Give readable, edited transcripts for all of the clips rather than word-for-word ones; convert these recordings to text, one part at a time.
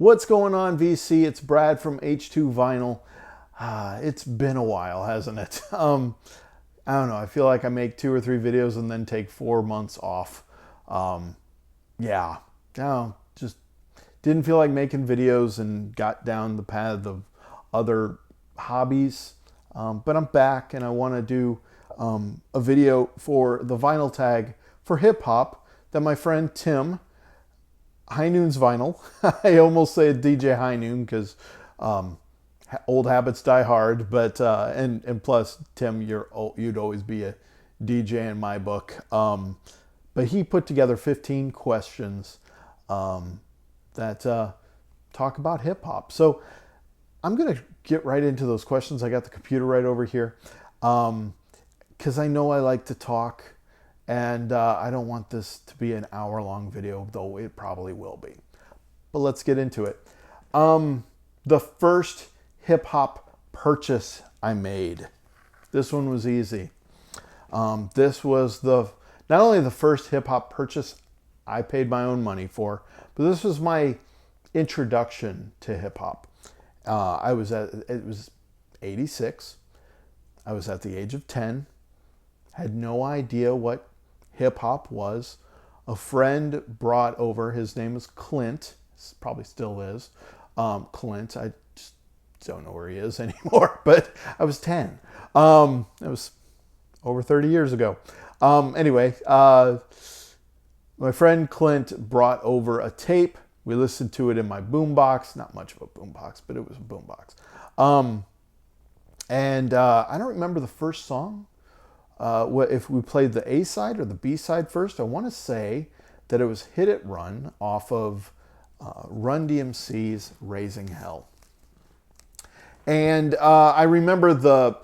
What's going on, VC? It's Brad from H2Vinyl. It's been a while, hasn't it? I don't know. I feel like I make 2 or 3 videos and then take 4 months off. Yeah, no, just didn't feel like making videos and got down the path of other hobbies. But I'm back and I want to do a video for the vinyl tag for hip hop that my friend Tim, Highnoon's Vinyl. I almost say DJ Highnoon because old habits die hard. But and plus, Tim, you'd always be a DJ in my book. But he put together 15 questions that talk about hip hop. So I'm gonna get right into those questions. I got the computer right over here because I know I like to talk. And I don't want this to be an hour-long video, though it probably will be. But let's get into it. The first hip-hop purchase I made. This one was easy. This was not only the first hip-hop purchase I paid my own money for, but this was my introduction to hip-hop. It was 86. I was at the age of 10. Had no idea what hip-hop was. A friend brought over, his name is Clint, probably still is, Clint. I just don't know where he is anymore, but I was 10. It was over 30 years ago. Anyway, my friend Clint brought over a tape. We listened to it in my boombox. Not much of a boombox, but it was a boombox. I don't remember the first song. If we played the A side or the B side first. I want to say that it was Hit It Run off of Run DMC's Raising Hell. And I remember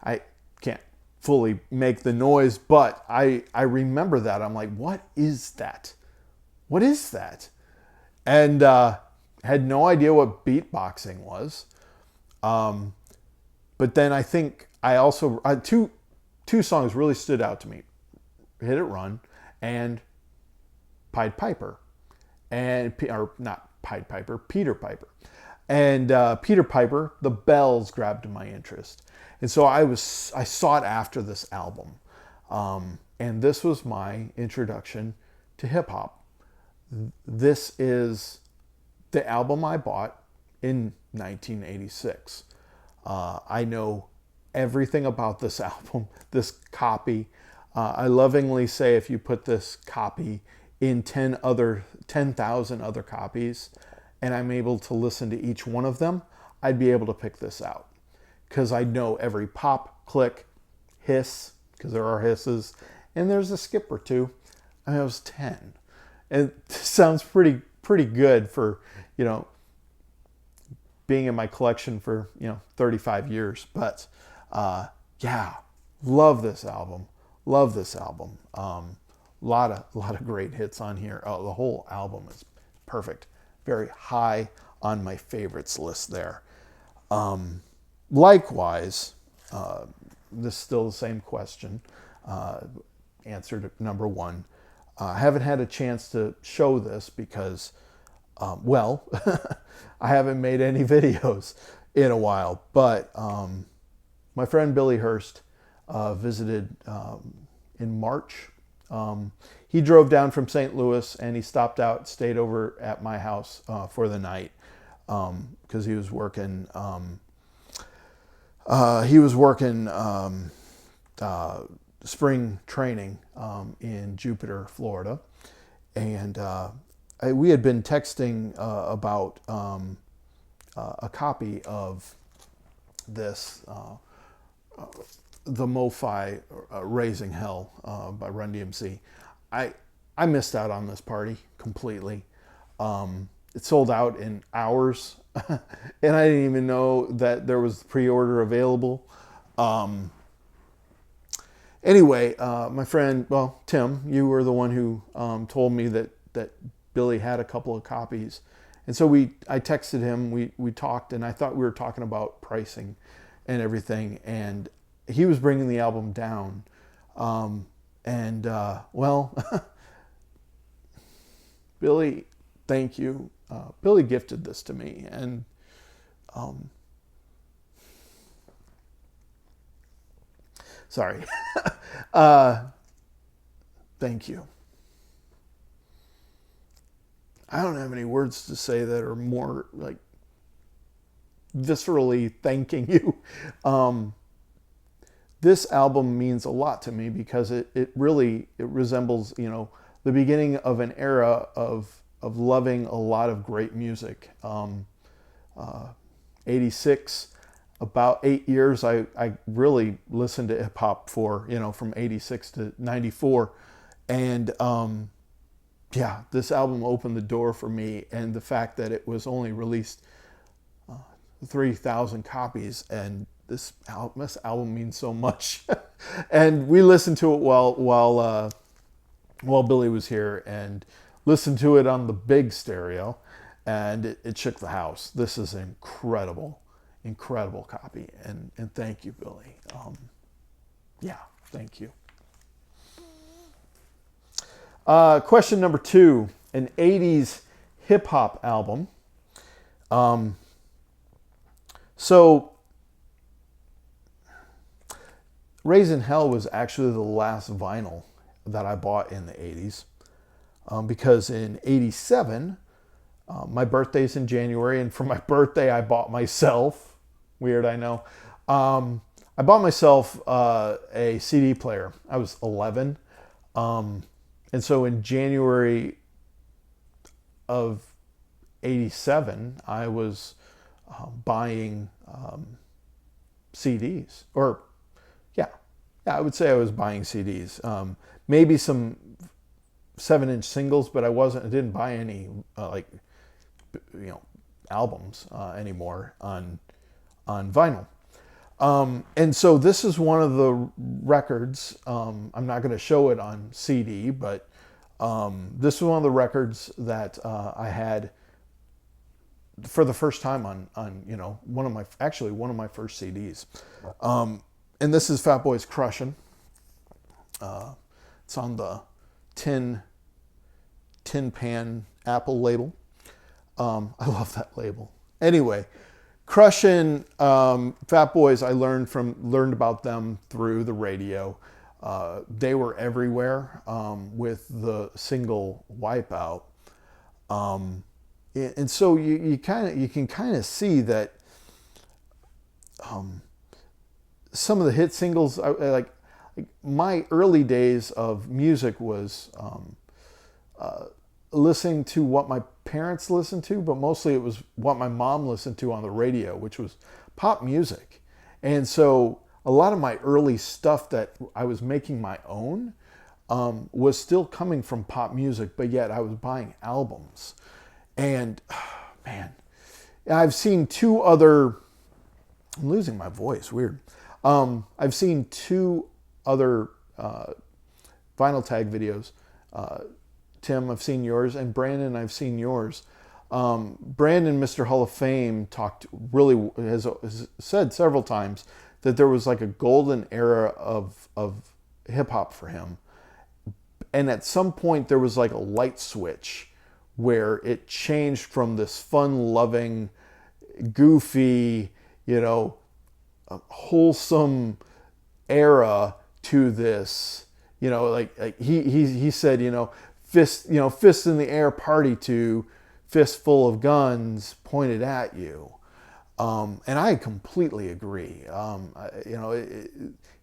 I can't fully make the noise, but I remember that. I'm like, what is that? What is that? And had no idea what beatboxing was. But then I think I also, two songs really stood out to me. Hit It Run and Pied Piper. Or not Pied Piper, Peter Piper. And Peter Piper, the bells grabbed my interest. And so I sought after this album. And this was my introduction to hip hop. This is the album I bought in 1986. I know everything about this album, this copy. I lovingly say if you put this copy in 10,000 other copies and I'm able to listen to each one of them, I'd be able to pick this out. Because I know every pop, click, hiss, because there are hisses, and there's a skip or two. I was 10. And it sounds pretty good for, being in my collection for 35 years. But yeah, love this album. Lot of great hits on here. The whole album is perfect. Very high on my favorites list there. Likewise, this is still the same question. Answer to number 1. I haven't had a chance to show this because I haven't made any videos in a while, but my friend Billy Hurst visited in March. He drove down from St. Louis and he stayed over at my house for the night because he was working. Spring training in Jupiter, Florida, and we had been texting about a copy of this, the MoFi Raising Hell by Run DMC. I missed out on this party completely. It sold out in hours, and I didn't even know that there was pre-order available. Anyway, my friend, Tim, you were the one who told me that Billy had a couple of copies. And so I texted him, we talked, and I thought we were talking about pricing and everything. And he was bringing the album down. Billy thank you. Billy gifted this to me, and sorry. Thank you. I don't have any words to say that are more like viscerally thanking you. This album means a lot to me because it resembles, the beginning of an era of loving a lot of great music. 86, about 8 years, I really listened to hip hop for, from 86 to 94. And yeah, this album opened the door for me. And the fact that it was only released 3,000 copies, and this album means so much. And we listened to it while Billy was here, and listened to it on the big stereo, and it shook the house. This is an incredible copy, and thank you, Billy. Yeah, thank you. Question number 2, an 80s hip hop album. So Raising Hell was actually the last vinyl that I bought in the 80s, because in 87, my birthday's in January, and for my birthday I bought myself, weird I know, I bought myself a CD player. I was 11, and so in January of 87 I was buying CDs, or yeah, I would say I was buying CDs. Maybe some 7-inch singles, but I didn't buy any albums anymore on vinyl. And so this is one of the records. I'm not going to show it on CD, but this is one of the records that I had for the first time on one of my first CDs. And this is Fat Boy's Crushin'. It's on the Tin Pan Apple label. I love that label. Anyway, Crushin', Fat Boys, I learned about them through the radio. They were everywhere with the single Wipeout. And so you can kind of see that some of the hit singles, like my early days of music was listening to what my parents listened to, but mostly it was what my mom listened to on the radio, which was pop music. And so a lot of my early stuff that I was making my own was still coming from pop music, but yet I was buying albums. And man, I've seen two other, I'm losing my voice, weird. I've seen two other Vinyl Tag videos. Tim, I've seen yours, and Brandon, I've seen yours. Brandon, Mr. Hall of Fame, has said several times that there was like a golden era of hip hop for him. And at some point there was like a light switch where it changed from this fun-loving, goofy, wholesome era to this, like he said, fist in the air party to fist full of guns pointed at you. And I completely agree.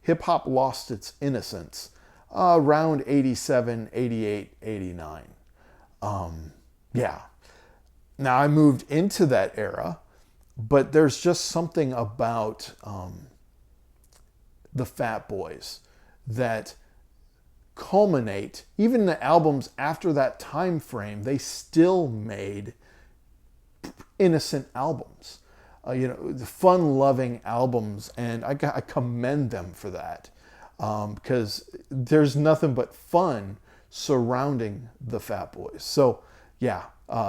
Hip hop lost its innocence around 87, 88, 89. Yeah. Now I moved into that era, but there's just something about the Fat Boys that culminate. Even the albums after that time frame, they still made innocent albums, the fun-loving albums, and I commend them for that, because there's nothing but fun surrounding the Fat Boys. So yeah,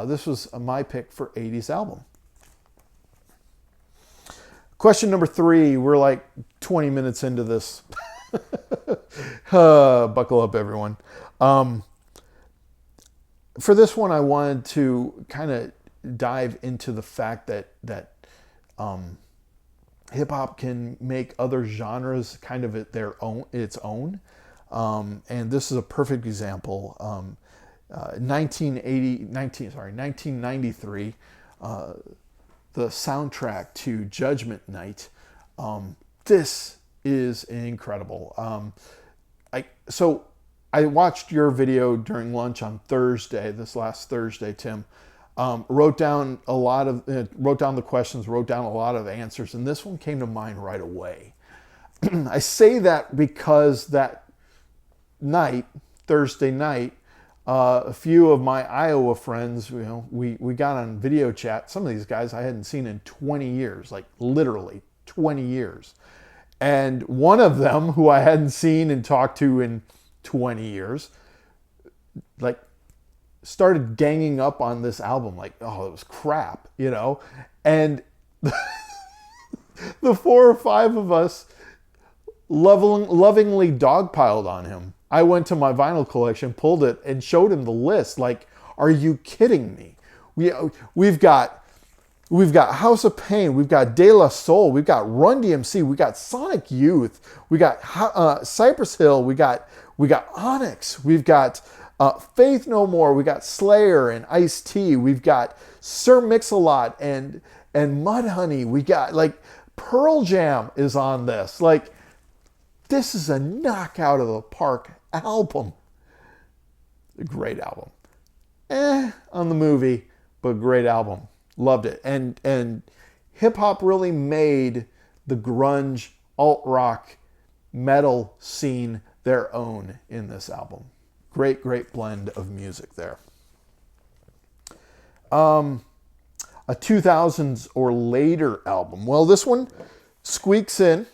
this was my pick for 80s album. Question number 3. We're like 20 minutes into this. Buckle up, everyone. for this one, I wanted to kind of dive into the fact that hip hop can make other genres kind of its own. And this is a perfect example. 1993, the soundtrack to Judgment Night. This is incredible. So I watched your video during lunch on Thursday, this last Thursday, Tim. Wrote down the questions, wrote down a lot of answers, and this one came to mind right away. I say that because that night, Thursday night, a few of my Iowa friends, we got on video chat. Some of these guys I hadn't seen in 20 years, like literally 20 years. And one of them, who I hadn't seen and talked to in 20 years, like started ganging up on this album, like, oh, it was crap, And the 4 or 5 of us lovingly dogpiled on him. I went to my vinyl collection, pulled it, and showed him the list. Like, are you kidding me? We've got House of Pain, we've got De La Soul, we've got Run DMC, we got Sonic Youth, we got Cypress Hill, we got Onyx, we've got Faith No More, we got Slayer and Ice-T, we've got Sir Mix-a-Lot and Mudhoney, we got like Pearl Jam is on this. Like, this is a knockout of the park album. A great album. On the movie, but great album. Loved it. And hip hop really made the grunge, alt rock, metal scene their own in this album. Great blend of music there. A 2000s or later album. Well, this one squeaks in.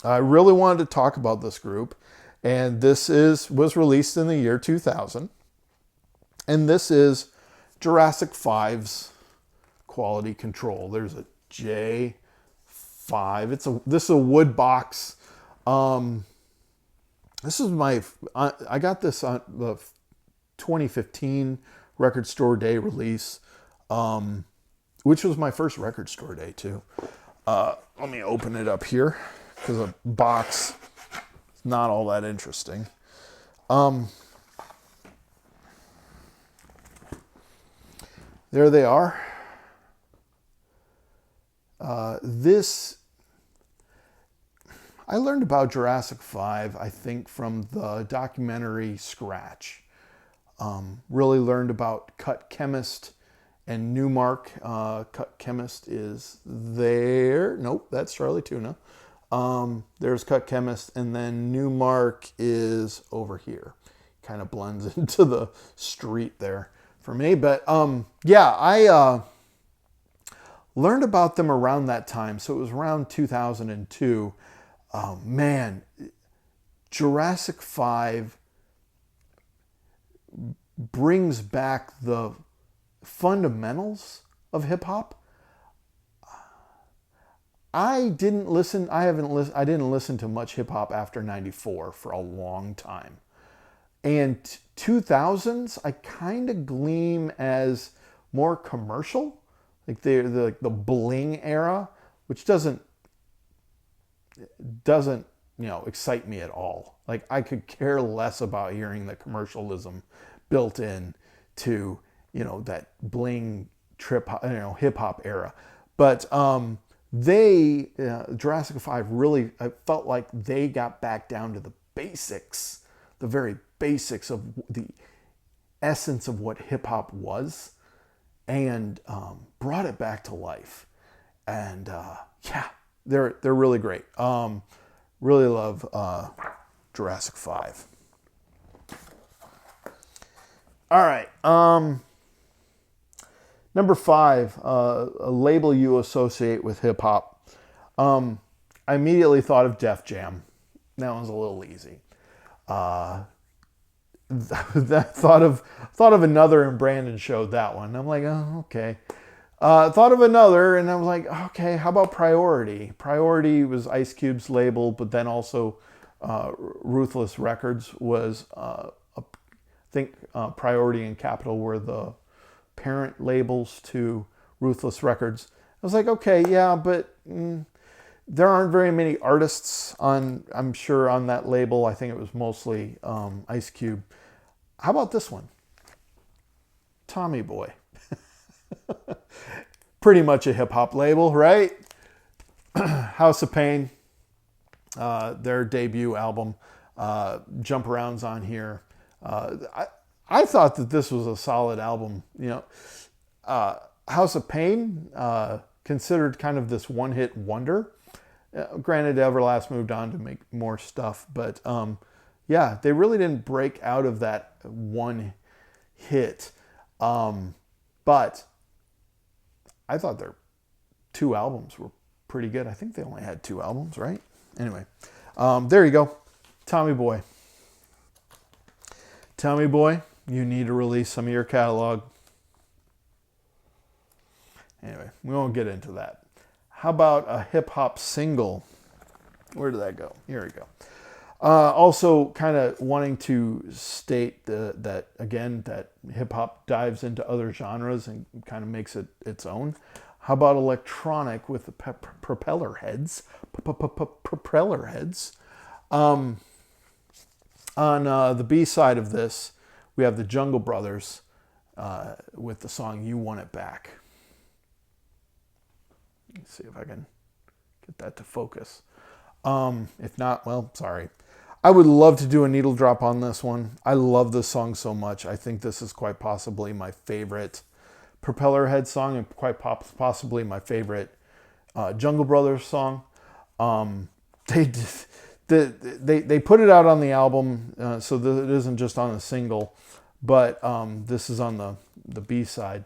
I really wanted to talk about this group, and this was released in the year 2000. And this is Jurassic 5's Quality Control. There's a J5. This is a wood box. This is I got this on the 2015 Record Store Day release, which was my first Record Store Day too. Let me open it up here, because a box is not all that interesting. There they are. I learned about Jurassic 5, I think, from the documentary Scratch. Really learned about Cut Chemist and Newmark. Cut Chemist is there. Nope, that's Charlie Tuna. There's Cut Chemist, and then Newmark is over here. Kind of blends into the street there for me. But I learned about them around that time. So it was around 2002. Man, Jurassic 5 brings back the fundamentals of hip hop. I didn't listen to much hip hop after 94 for a long time. And 2000s, I kind of gleam as more commercial, like the bling era, which doesn't excite me at all. Like, I could care less about hearing the commercialism built in to, that bling hip hop era. But Jurassic 5 really, I felt like they got back down to the basics, the very basics of the essence of what hip hop was, and brought it back to life. And they're really great. Really love Jurassic 5. All right. Number 5, a label you associate with hip hop. I immediately thought of Def Jam. That one's a little easy. Thought of another, and Brandon showed that one. I'm like, oh, okay. Thought of another, and I was like, okay, how about Priority? Priority was Ice Cube's label, but then also Ruthless Records was think Priority and Capitol were the parent labels to Ruthless Records. I was like, okay, yeah, but there aren't very many artists on, I'm sure, on that label. I think it was mostly Ice Cube. How about this one? Tommy Boy. Pretty much a hip hop label, right? House of Pain, their debut album. Jump Around's on here. I thought that this was a solid album. House of Pain, considered kind of this one-hit wonder. Granted, Everlast moved on to make more stuff, but yeah, they really didn't break out of that one hit. But I thought their 2 albums were pretty good. I think they only had 2 albums, right? Anyway, there you go. Tommy Boy. Tommy Boy, you need to release some of your catalog. Anyway, we won't get into that. How about a hip-hop single? Where did that go? Here we go. Also, kind of wanting to state that hip-hop dives into other genres and kind of makes it its own. How about electronic with the propeller heads? Propeller heads. On the B side of this, we have the Jungle Brothers with the song "You Want It Back." Let's see if I can get that to focus. If not, well, sorry. I would love to do a needle drop on this one. I love this song so much. I think this is quite possibly my favorite Propellerhead song and quite possibly my favorite Jungle Brothers song. They put it out on the album, so that it isn't just on a single, but this is on the B side.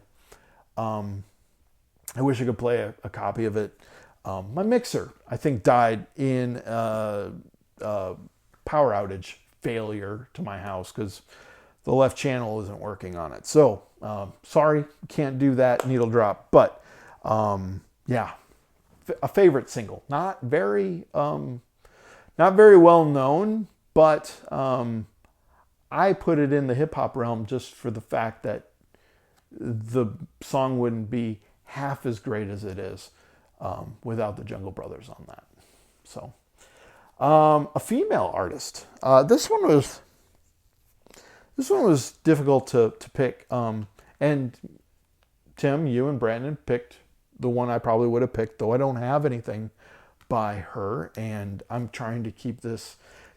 I wish I could play a copy of it. My mixer, I think, died in power outage failure to my house because the left channel isn't working on it. So, sorry, can't do that needle drop. But, yeah, a favorite single. Not very well known, but I put it in the hip hop realm just for the fact that the song wouldn't be half as great as it is without the Jungle Brothers on that. So, a female artist. This one was difficult to pick. And Tim, you and Brandon picked the one I probably would have picked, though I don't have anything by her, and I'm trying to keep this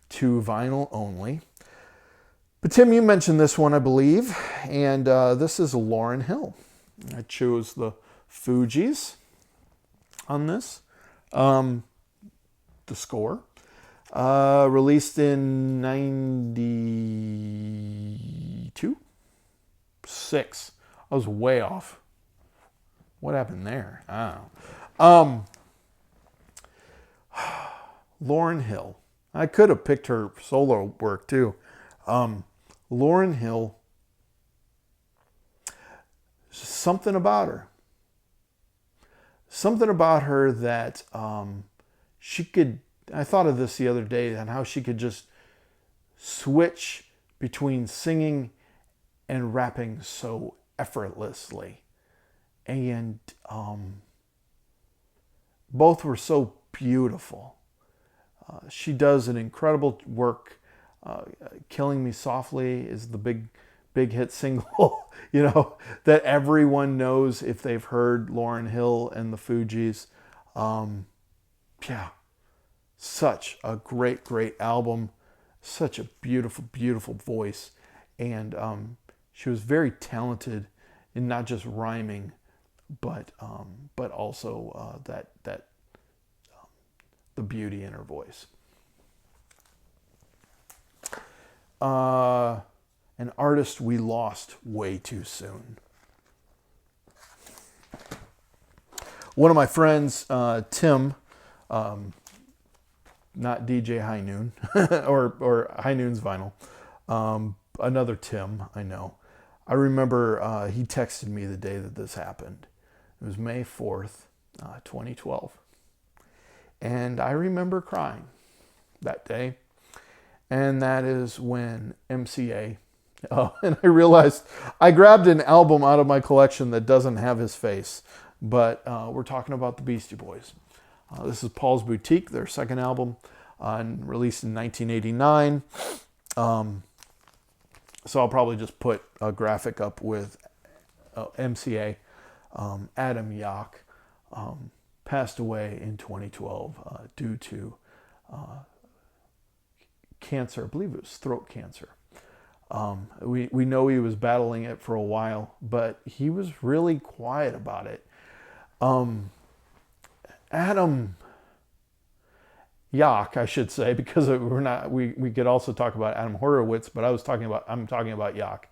to vinyl only. But Tim, you mentioned this one, I believe, and this is Lauryn Hill. I chose the Fugees on this. The score. Released in 92? 6. I was way off. What happened there? I don't know. Lauryn Hill. I could have picked her solo work too. Lauryn Hill. Something about her. Something about her that she could... I thought of this the other day and how she could just switch between singing and rapping so effortlessly. And both were so beautiful. She does an incredible work. Killing Me Softly is the big hit single, that everyone knows if they've heard Lauryn Hill and the Fugees. Yeah. Such a great album. Such a beautiful voice. And she was very talented in not just rhyming, but also the beauty in her voice. An artist we lost way too soon. One of my friends, Tim, not DJ Highnoon, or Highnoon's Vinyl. Another Tim, I know. I remember he texted me the day that this happened. It was May 4th, 2012. And I remember crying that day. And that is when MCA, And I realized I grabbed an album out of my collection that doesn't have his face, but we're talking about the Beastie Boys. This is Paul's Boutique, their second album, released in 1989. So I'll probably just put a graphic up with MCA. Adam Yauch passed away in 2012 due to cancer. I believe it was throat cancer. We know he was battling it for a while, but he was really quiet about it. Adam Yauch, I should say, because we could also talk about Adam Horowitz, but I'm talking about Yauch.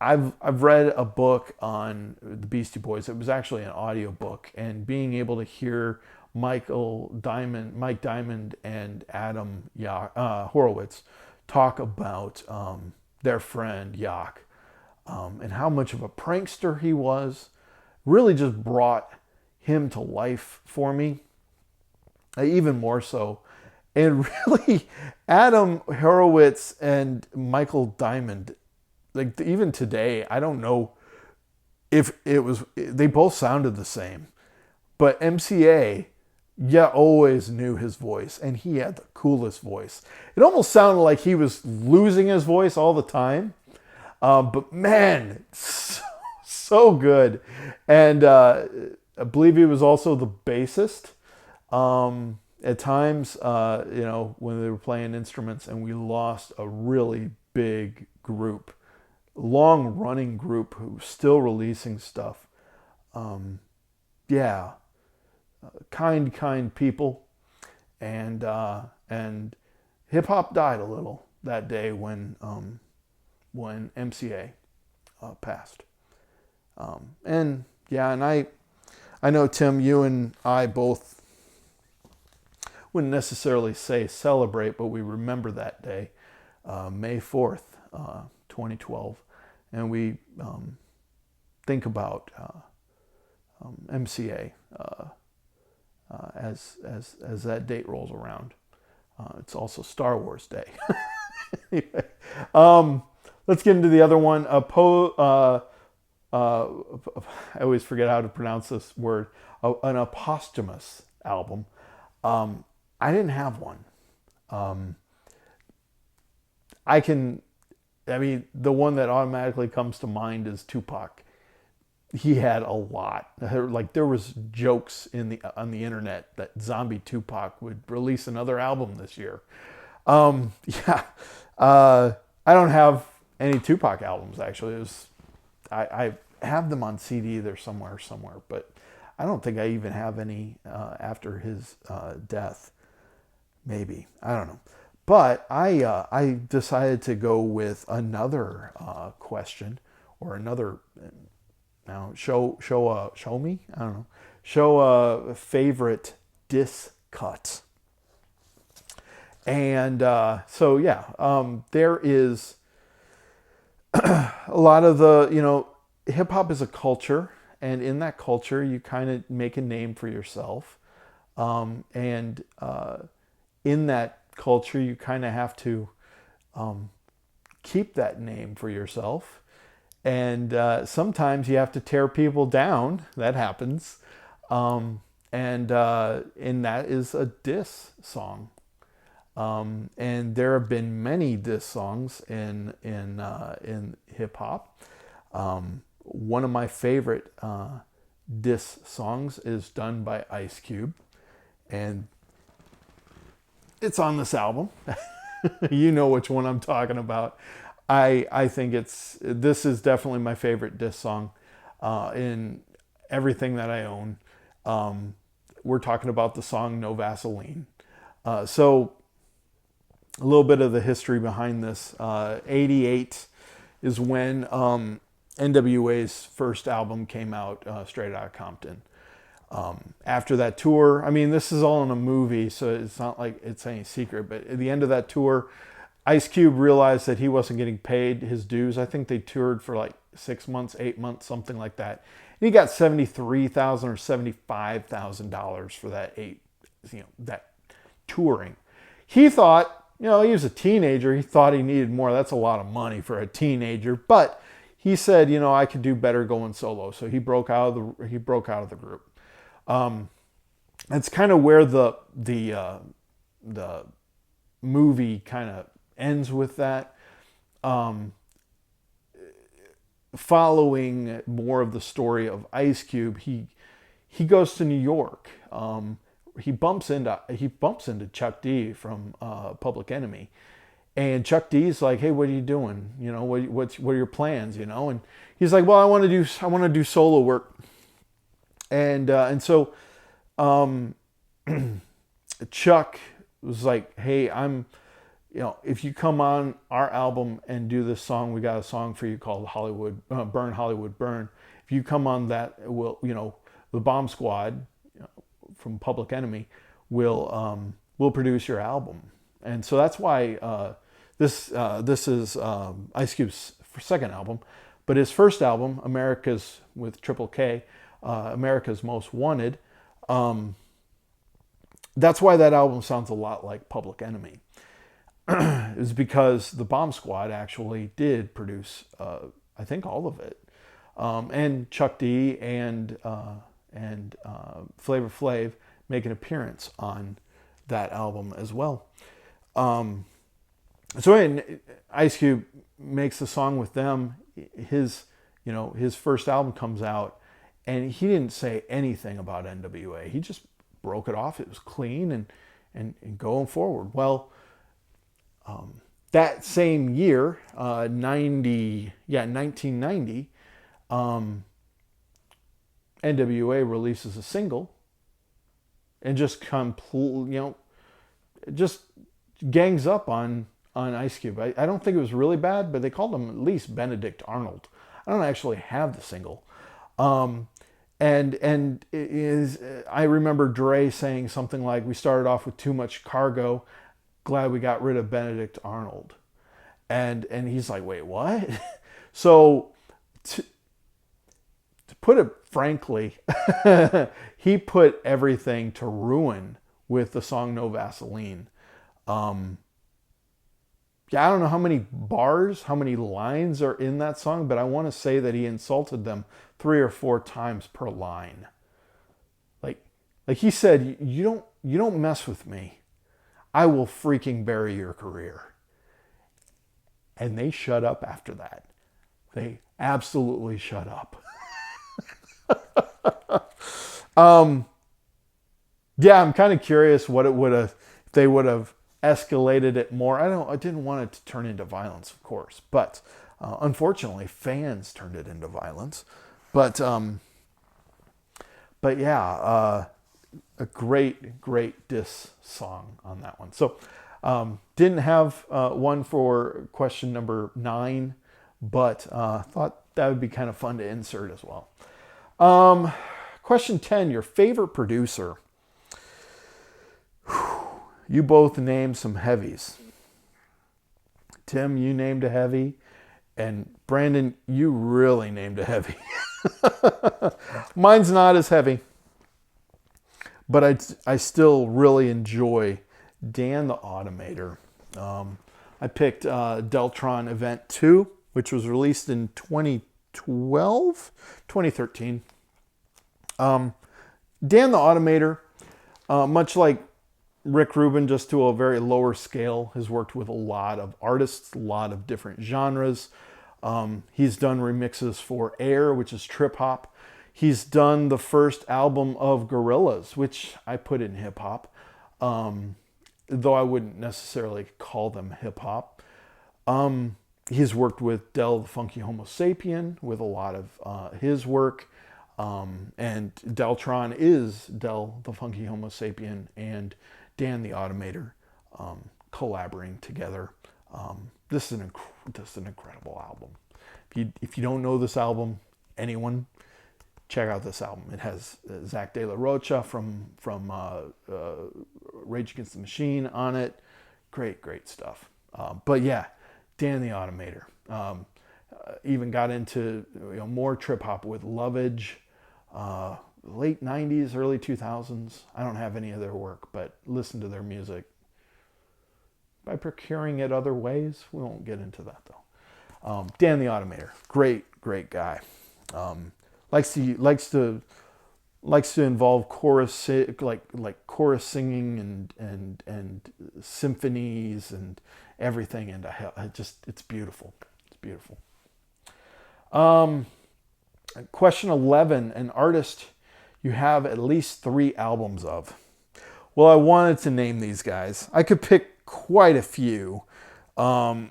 I've read a book on the Beastie Boys. It was actually an audio book, and being able to hear Mike Diamond and Adam Horowitz talk about their friend Yauch and how much of a prankster he was really just brought him to life for me, even more so. And really, Adam Horowitz and Michael Diamond, like even today, I don't know if they both sounded the same, but MCA, always knew his voice, and he had the coolest voice. It almost sounded like he was losing his voice all the time, but man, so good. And I believe he was also the bassist at times, when they were playing instruments, and we lost a really big group, long-running group who was still releasing stuff. Kind people, and hip hop died a little that day when MCA passed. And I know, Tim, you and I both wouldn't necessarily say celebrate, but we remember that day, May 4th, 2012, and we think about MCA as that date rolls around. It's also Star Wars Day. Anyway, let's get into the other one. I always forget how to pronounce this word. An posthumous album. I didn't have one. The one that automatically comes to mind is Tupac. He had a lot. Like, there was jokes on the internet that Zombie Tupac would release another album this year. I don't have any Tupac albums, actually. I have them on CD there somewhere, but I don't think I even have any after his death. Maybe, I don't know. But I decided to go with another question, or another. Now, show me? I don't know. Show a favorite diss cut. And there is a lot of the, hip hop is a culture, and in that culture, you kind of make a name for yourself. In that culture, you kind of have to keep that name for yourself. And sometimes you have to tear people down. That happens. And that is a diss song. And there have been many diss songs in hip hop. One of my favorite diss songs is done by Ice Cube, and it's on this album. You know which one I'm talking about. I think this is definitely my favorite diss song in everything that I own. We're talking about the song No Vaseline. So a little bit of the history behind this. 88 is when NWA's first album came out, Straight Outta Compton. After that tour, this is all in a movie, so it's not like it's any secret, but at the end of that tour, Ice Cube realized that he wasn't getting paid his dues. I think they toured for like 6 months, 8 months, something like that. And he got $73,000 or $75,000 for that that touring. He thought he was a teenager. He thought he needed more. That's a lot of money for a teenager. But he said, I could do better going solo. So he broke out of the group. That's kind of where the movie kind of ends with that. Following more of the story of Ice Cube, he goes to New York. He bumps into Chuck D from Public Enemy, and Chuck D's like, "Hey, what are you doing? What are your plans? And he's like, "Well, I want to do solo work," and so Chuck was like, "Hey, if you come on our album and do this song, we got a song for you called Burn Hollywood Burn. If you come on that, the Bomb Squad from Public Enemy will produce your album." And so that's why this is Ice Cube's second album, but his first album, America's with Triple K, America's Most Wanted. That's why that album sounds a lot like Public Enemy. Is because the Bomb Squad actually did produce, I think, all of it, and Chuck D and Flavor Flav make an appearance on that album as well. So Ice Cube makes a song with them. His first album comes out, and he didn't say anything about NWA. He just broke it off. It was clean and going forward. Well. That same year, 1990, NWA releases a single and just just gangs up on Ice Cube. I don't think it was really bad, but they called him at least Benedict Arnold. I don't actually have the single. And it is, I remember Dre saying something like, "We started off with too much cargo. Glad we got rid of Benedict Arnold." And he's like, "Wait, what?" So to put it frankly, he put everything to ruin with the song No Vaseline. I don't know how many lines are in that song, but I want to say that he insulted them 3 or 4 times per line. Like he said, you don't mess with me. I will freaking bury your career." And they shut up after that. They absolutely shut up. Yeah, I'm kind of curious what it would have, if they would have escalated it more. I didn't want it to turn into violence, of course, but unfortunately, fans turned it into violence. But yeah. A great diss song on that one. So didn't have one for question number 9, but thought that would be kind of fun to insert as well. Question 10, your favorite producer. You both named some heavies. Tim, you named a heavy, and Brandon, you really named a heavy. Mine's not as heavy. But I still really enjoy Dan the Automator. I picked Deltron Event 2, which was released in 2013. Dan the Automator, much like Rick Rubin, just to a very lower scale, has worked with a lot of artists, a lot of different genres. He's done remixes for Air, which is trip hop. He's done the first album of Gorillaz, which I put in hip hop, though I wouldn't necessarily call them hip hop. He's worked with Del the Funky Homo Sapien with a lot of his work, and Deltron is Del the Funky Homo Sapien and Dan the Automator collaborating together. This is an incredible album. If you don't know this album, anyone, check out this album. It has Zach De La Rocha from Rage Against the Machine on it. Great stuff. But yeah, Dan the Automator. Even got into more trip hop with Lovage, late 90s, early 2000s. I don't have any of their work, but listen to their music. by procuring it other ways. We won't get into that though. Dan the Automator, great guy. Likes to involve chorus, like chorus singing and symphonies and everything into hell. It's beautiful. It's beautiful. Question 11, an artist you have at least 3 albums of. Well, I wanted to name these guys. I could pick quite a few. But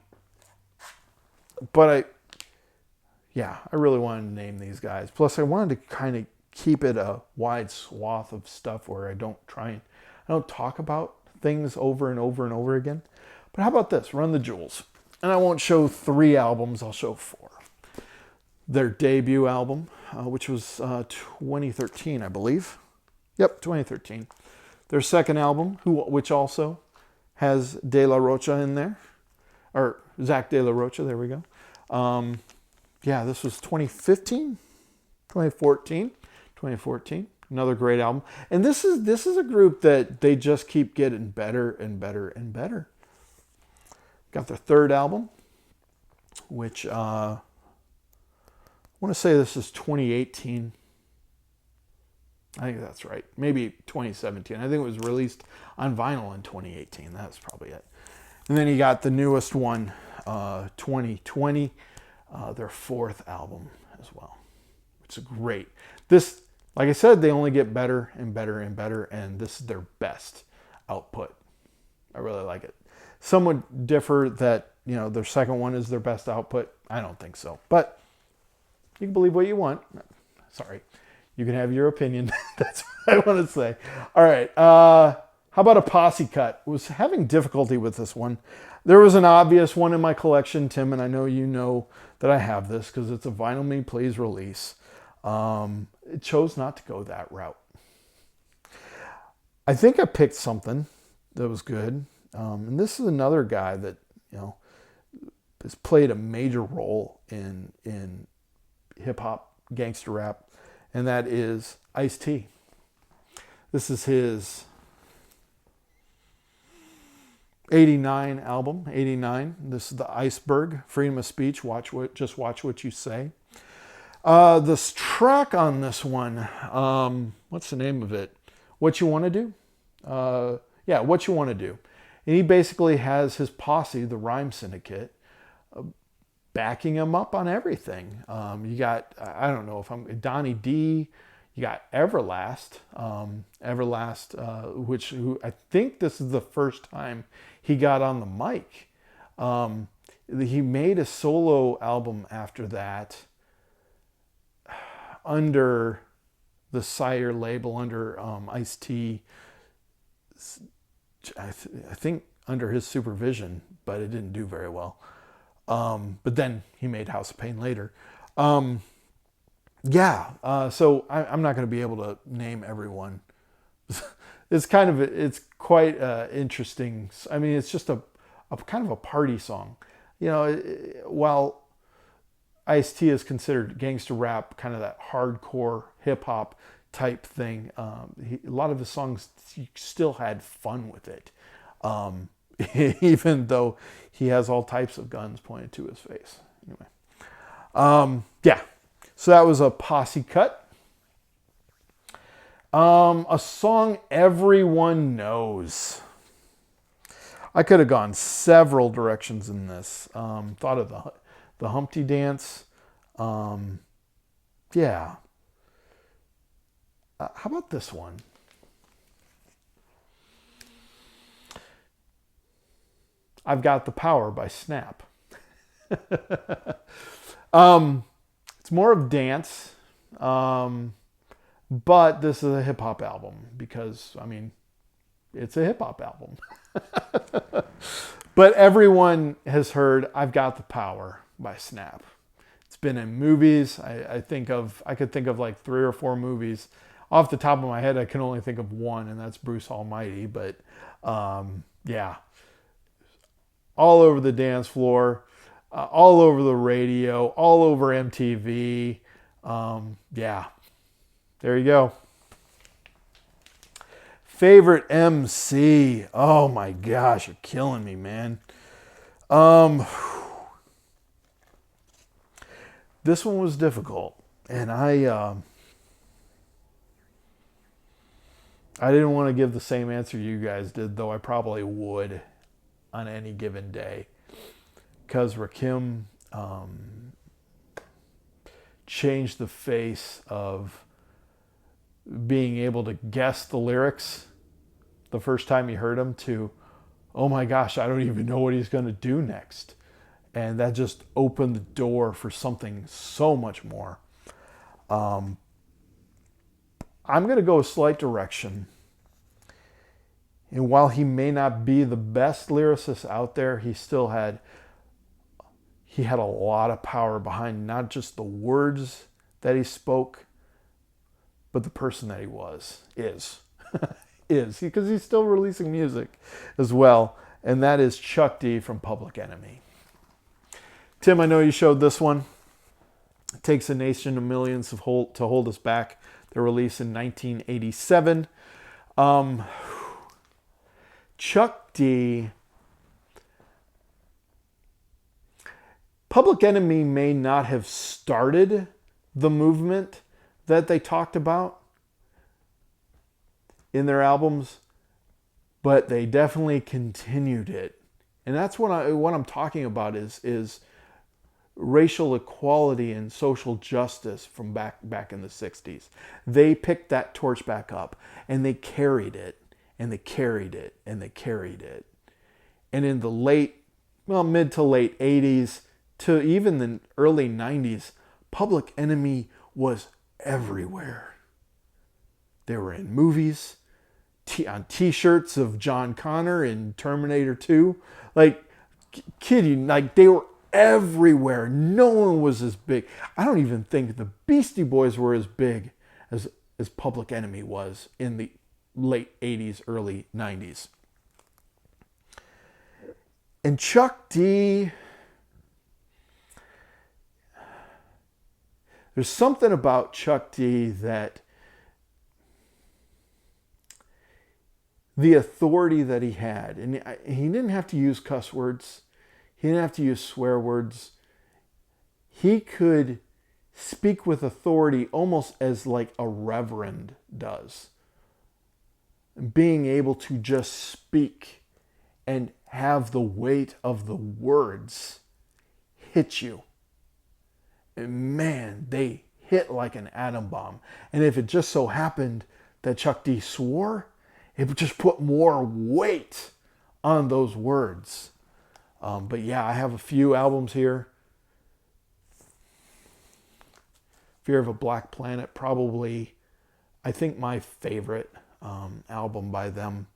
I really wanted to name these guys. Plus, I wanted to kind of keep it a wide swath of stuff where I don't talk about things over and over and over again. But how about this? Run the Jewels. And I won't show 3 albums. I'll show 4. Their debut album, which was 2013, I believe. Yep, 2013. Their second album, which also has De La Rocha in there. Or Zach De La Rocha, there we go. This was 2015? 2014. Another great album. And this is a group that they just keep getting better and better and better. Got their third album, which I want to say this is 2018. I think that's right. Maybe 2017. I think it was released on vinyl in 2018. That's probably it. And then you got the newest one, 2020, their 4th album as well. It's great. This, like I said, they only get better and better and better, and this is their best output. I really like it. Some would differ that, their second one is their best output. I don't think so. But you can believe what you want. Sorry. You can have your opinion. That's what I want to say. All right. How about a posse cut? Was having difficulty with this one. There was an obvious one in my collection, Tim, and I know you know that I have this because it's a Vinyl Me Please release. It chose not to go that route. I think I picked something that was good. And this is another guy that, has played a major role in hip-hop, gangster rap, and that is Ice-T. This is his 89 album, 89. This is the Iceberg, Freedom of Speech, Just Watch What You Say. This track on this one, what's the name of it? What You Want to Do? What You Want to Do. And he basically has his posse, the Rhyme Syndicate, backing him up on everything. You got, I don't know if I'm Donnie D. You got Everlast, who I think this is the first time he got on the mic. He made a solo album after that under the Sire label, under Ice-T. I think under his supervision, but it didn't do very well. But then he made House of Pain later. So I'm not going to be able to name everyone. It's quite interesting. I mean, it's just a kind of a party song. While Ice-T is considered gangster rap, kind of that hardcore hip hop type thing, a lot of his songs still had fun with it. Even though he has all types of guns pointed to his face. Anyway. So that was a posse cut. A song everyone knows. I could have gone several directions in this. Thought of the Humpty Dance. How about this one? I've Got the Power by Snap. It's more of dance, but this is a hip hop album because, it's a hip hop album. But everyone has heard I've Got the Power by Snap. It's been in movies. I could think of like 3 or 4 movies. Off the top of my head, I can only think of one, and that's Bruce Almighty. But all over the dance floor, all over the radio, all over MTV. There you go. Favorite MC. Oh my gosh, you're killing me, man. Um, this one was difficult, and I didn't want to give the same answer you guys did, though I probably would on any given day, because Rakim changed the face of being able to guess the lyrics the first time you heard him to, oh my gosh, I don't even know what he's going to do next. And that just opened the door for something so much more. I'm going to go a slight direction. And while he may not be the best lyricist out there, he had a lot of power behind not just the words that he spoke, but the person that he is because he's still releasing music as well, and that is Chuck D from Public Enemy. Tim, I know you showed this one. It Takes a Nation of Millions to hold us back. The release in 1987. Chuck D. Public Enemy may not have started the movement that they talked about in their albums, but they definitely continued it. And that's what I'm talking about is racial equality and social justice from back in the 60s. They picked that torch back up, and they carried it, and they carried it, and they carried it. And in the mid to late 80s to even the early 90s, Public Enemy was everywhere. They were in movies, on t-shirts of John Connor in Terminator 2. Like, kidding, like they were everywhere. No one was as big. I don't even think the Beastie Boys were as big as Public Enemy was in the late 80s, early 90s. And Chuck D, there's something about Chuck D that the authority that he had, and he didn't have to use cuss words. He didn't have to use swear words. He could speak with authority almost as like a reverend does. Being able to just speak and have the weight of the words hit you. And man, they hit like an atom bomb. And if it just so happened that Chuck D swore, it would just put more weight on those words. But yeah, I have a few albums here. Fear of a Black Planet, probably, I think, my favorite album by them.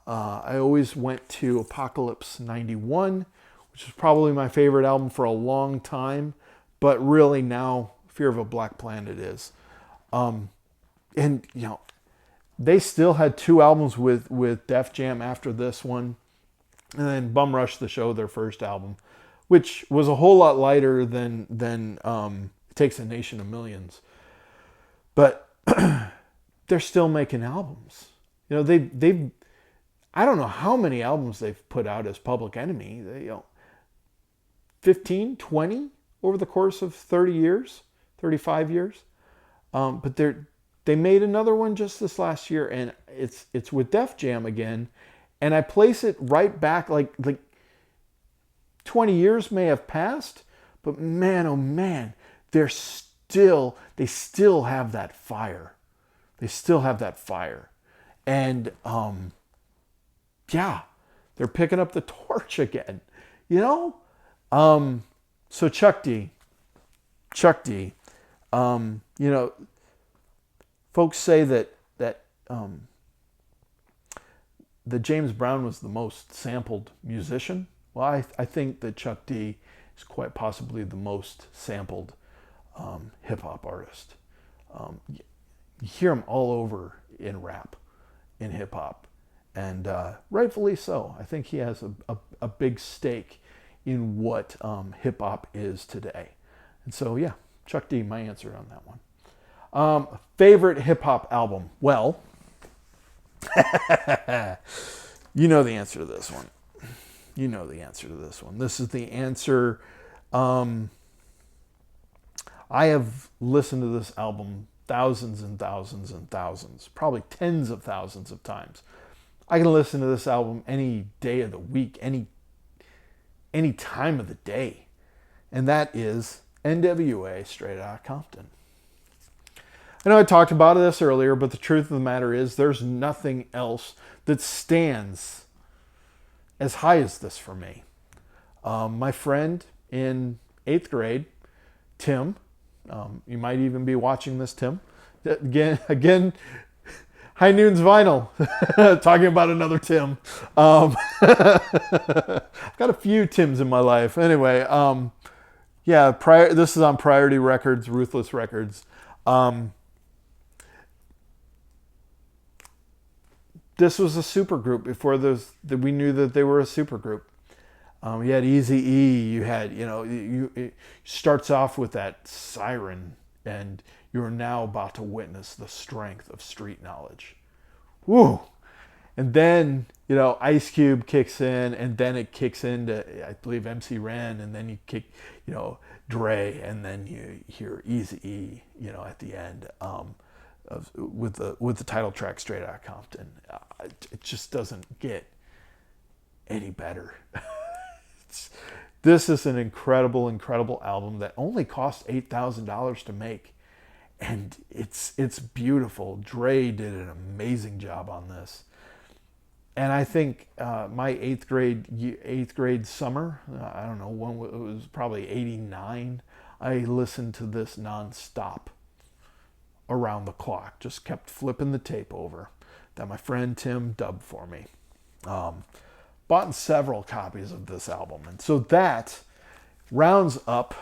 I always went to Apocalypse 91, which is probably my favorite album for a long time. But really now, Fear of a Black Planet is. And, you know, they still had 2 albums with Def Jam after this one. And then Bum Rush the Show, their first album, which was a whole lot lighter than It Takes a Nation of Millions. But they're still making albums. You know, they've I don't know how many albums they've put out as Public Enemy. 15, 20 over the course of 30 years, 35 years. But they made another one just this last year, and it's with Def Jam again. And I place it right back, like 20 years may have passed, but man, oh man, they still have that fire. They still have that fire. And yeah, they're picking up the torch again, you know? So Chuck D, you know, folks say that James Brown was the most sampled musician. Well, I think that Chuck D is quite possibly the most sampled hip-hop artist. You hear him all over in rap, in hip-hop, and rightfully so. I think he has a big stake in what hip-hop is today. And so, yeah, Chuck D, my answer on that one. Favorite hip-hop album? Well, You know the answer to this one. You know the answer to this one. This is the answer. I have listened to this album thousands and thousands and thousands, probably tens of thousands of times. I can listen to this album any day of the week, any time of the day. And that is NWA Straight Outta Compton. I know I talked about this earlier, but the truth of the matter is there's nothing else that stands as high as this for me. My friend in 8th grade, Tim, you might even be watching this, Tim. Again, Highnoon's Vinyl, talking about another Tim. I've got a few Tims in my life. Anyway, yeah, this is on Priority Records, Ruthless Records. This was a supergroup before we knew that they were a supergroup. You had Eazy-E, you had, it starts off with that siren, and you're now about to witness the strength of street knowledge. Woo! And then, Ice Cube kicks in, and then it kicks into, I believe, MC Ren, and then you kick, Dre, and then you hear Eazy-E, at the end, with the title track Straight Outta Compton. It just doesn't get any better. This is an incredible, incredible album that only cost $8,000 to make. And it's beautiful. Dre did an amazing job on this. And I think my eighth grade summer, I don't know, when it was probably 89, I listened to this nonstop around the clock. Just kept flipping the tape over that my friend Tim dubbed for me. Bought several copies of this album. And so that rounds up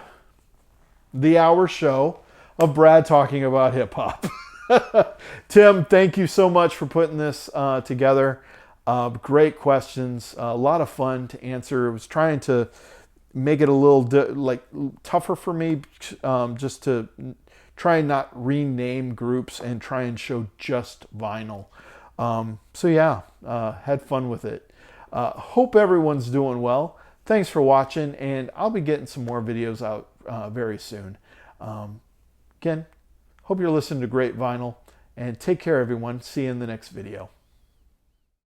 the hour show of Brad talking about hip hop. Tim, thank you so much for putting this together. Great questions. A lot of fun to answer. I was trying to make it a little tougher for me, just to try and not rename groups and try and show just vinyl. So yeah, had fun with it. Hope everyone's doing well. Thanks for watching, and I'll be getting some more videos out very soon. Again, hope you're listening to great vinyl, and take care, everyone. See you in the next video.